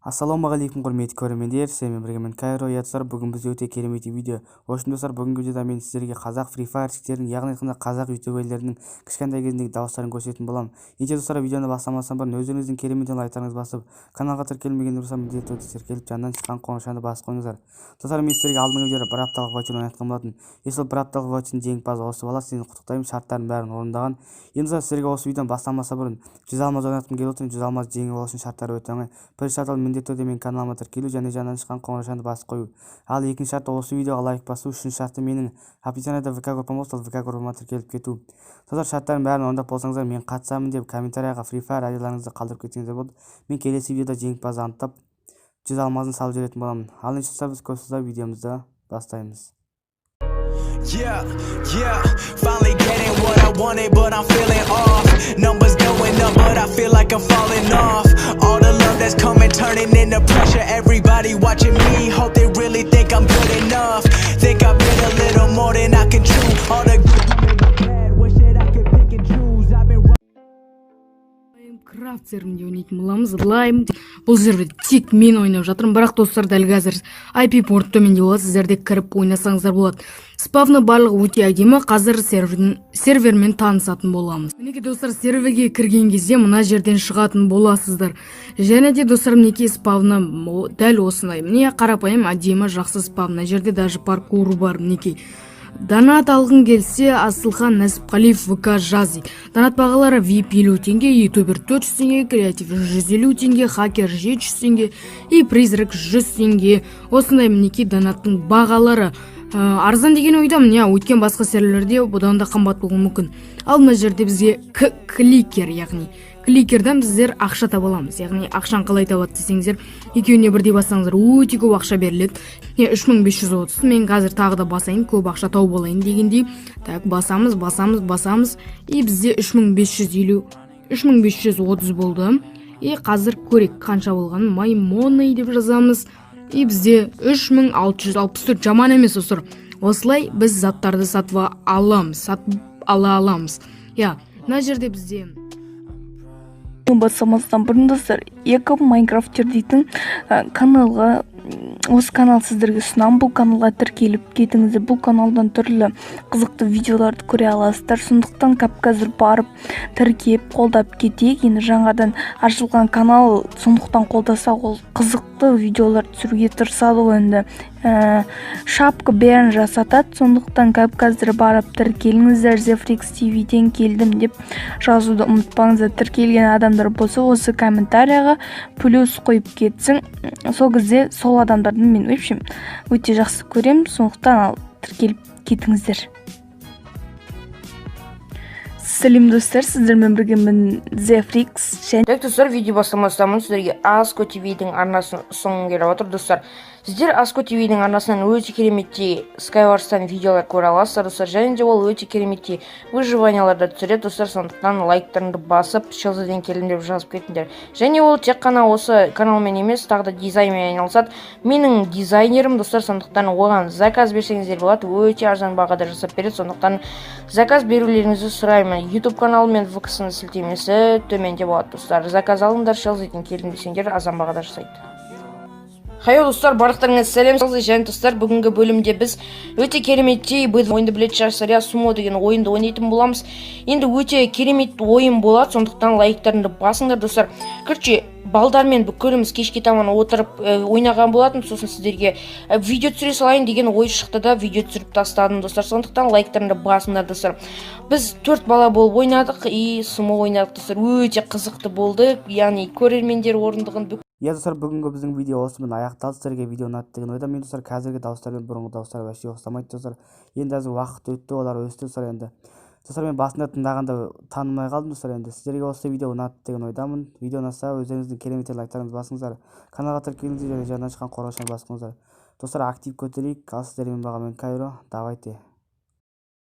Ассалаумағалейкум құрметті көрермендер, сіздермен бірге мен Кайро. Достар, бүгін бізде өте керемет видео. Үшін достар, бүгінгі видеода мен сіздерге қазақ Free Fire шіктерінің, яғни айтқанда қазақ ютуберлерінің кішкентай кезіндегі дауыстарын көрсететін боламын. Достар, видеоны бастамастан бұрын өздеріңіздің керемет лайктарыңызды басып, каналға тіркелмеген болса міндетті түрде тіркеліп, жанынан шыққан қоңырауды басып қойыңыздар. Достар, мен сіздерге алдыңғы видеода бір апталық ваучер ойнатқан болатын. Сол бір апталық ваучердің жеңімпазы осы бала. Сені құттықтаймын, шарттардың бәрін орындаған. Енді сіздерге осы видеоны бастамастан бұрын 100 алмаз ойнатқым келіп отыр. 100 алмаз жеңіп алу үшін шарттары өте оңай. Бір шарт ал міндетті түрде менің каналыма тіркелу және жанынан шыққан қоңыраушаны басып қою. Ал екінші шарты осы видеоға лайк басу. Үшінші шарты менің описаниеда ВК группам болса, ВК группама тіркеліп кету. Достар, шарттардың бәрін орындап болсаңыздар, мен қатысамын деп комментарияға Free Fire айдиларыңызды қалдырып кетсеңіздер болды. Мен келесі видеода жеңімпазды анықтап 100 алмазын салып жіберетін боламын. Ал енді біз көп сөз видеомызды бастаймыз. Yeah, finally getting what I wanted, but I'm feeling off. Numbers going up, but I feel like I'm falling off. All the love that's coming, turning into pressure. Everybody watching me, hope they really think I'm good enough. Think I've been a little more than I can chew. All the good bad, wish that I could pick and choose. I've been Крафт серверінде ойнайтын боламыз. Лайм бұл жерде тек мен ойнап жатырмын, бірақ достар дәл қазір IP порт төменде болады, сіздерде кіріп ойнасаңыздар болады. Спавны барлығы өте әдемі. Қазір сервермен танысатын боламыз. Мінекей достар, серверге кірген кезде мына жерден шығатын боласыздар. Және де достар, мінекей спавны дәл осындай. Міне қарапайым әдемі жақсы спавны. Жерде даже паркур бар. Мінекей донат алғың келсе, Асылхан Нәсіпқалиев ВК жаз. Донат бағалары VIP 50 теңге, ютубер 400 теңге, креатив 150 теңге, хакер 700 теңге и призрак 100 теңге. Осындай мінекей донаттың бағалары. Арзан деген ойдам, өткен басқа серверлерде бұдан да қымбат болуы мүмкін. Ал мына жерде бізге кликер, яғни кликерден біздер ақша таба аламыз. Яғни ақшаны қалай табады десеңіздер, екеуіне бірдей бассаңыздар өте көп ақша беріледі. 3530. Мен қазір тағы да басайын, көп ақша тауып алайын дегендей. Так, басамыз и бізде 3530 болды. И қазір көрек қанша болғанын. Маймоны деп жазамыз. И бізде 3664. Жаман емес достар. Осылай біз заттарды сатып ала аламыз. Мына жерде бізде басамастан бұрын достар, екі Майнкрафтер дейтін каналға, осы канал сіздерге ұсынамын. Бұл каналға тіркеліп кетіңіздер. Бұл каналдан түрлі қызықты видеоларды көре аласыздар. Сондықтан қазір барып тіркеп қолдап кетейік. Енді жаңадан ашылған канал, сондықтан қолдаса ол қызықты видеолар түсіруге тырысады ғой. Енді шапка бәрін жасатады. Сондықтан қазір барып тіркеліңіздер. Zefrix TV-ден келдім деп жазуды ұмытпаңыздар. Тіркелген адамдар болса, осы комментарияға плюс қойып кетсін. Сол кезде сол адамдардың мен өте жақсы көрем. Сондықтан тіркеліп кетіңіздер. Сәлем достар, сіздермен бірге мен Zefrix. Так, достар, видео бастамастамын сіздерге Аско TV-дің арнасын ұсынғым келіп отыр. Достар, сіздер Аско TV-дің арнасынан өте кереметтей Skywars-тан видеолар көре аласыздар, достар. Және де ол өте кереметтей выживанияларда түсіреді, достар. Сондықтан лайктарыңды басып, Челзіден келдім деп жазып кетіңдер. Және ол тек қана осы каналмен емес, тағы да дизайнмен айналысады. Менің дизайнерім, достар. Сондықтан оған заказ берсеңіздер болады, өте арзан бағада жасап береді. Сондықтан заказ берулеріңізді сұраймын. YouTube каналы мен ВК-сының сілтемесі төменде болады, достар. Заказ алыңдар, Челзіден келдім десеңдер, арзан бағада жасайды. Хайо достар, барлықтарыңызға сәлем. Және достар, бүгінгі бөлімде біз өте кереметтей ойынды білетін шығарсыздар, сумо деген ойынды ойнайтын боламыз. Енді өте керемет ойын болады, сондықтан лайктарыңды басыңдар, достар. Короче, балдармен бүкіліміз кешке таман отырып ойнаған болатын. Сосын сіздерге видео түсіре салайын деген ой шықты да видео түсіріп тастадым, достар. Сондықтан лайктарыңды басыңдар, достар. Біз 4 бала болып ойнадық и сумо ойнадық, достар. Өте қызықты болды. Яғни көрермендер орындығын Достар, бүгінгі біздің видео осымен аяқталды. Сіздерге видео ұнады деген ойдамын. Достар, қазіргі дауыстар мен бұрынғы дауыстар вообще ұқсамайды, достар. Енді қазір уақыт өтті, олар өсті, достар. Енді достар, мен басында тыңдағанда танымай қалдым, достар. Енді сіздерге осы видео ұнады деген ойдамын. Видео ұнаса өздеріңіздің керемет лайктарыңызды басыңыздар. Каналға тіркеліңіздер және жанынан шыққан қоңыраушаны басыңыздар. Достар, актив көтерейік. Ал сіздермен баға мен Кайро. Давайте.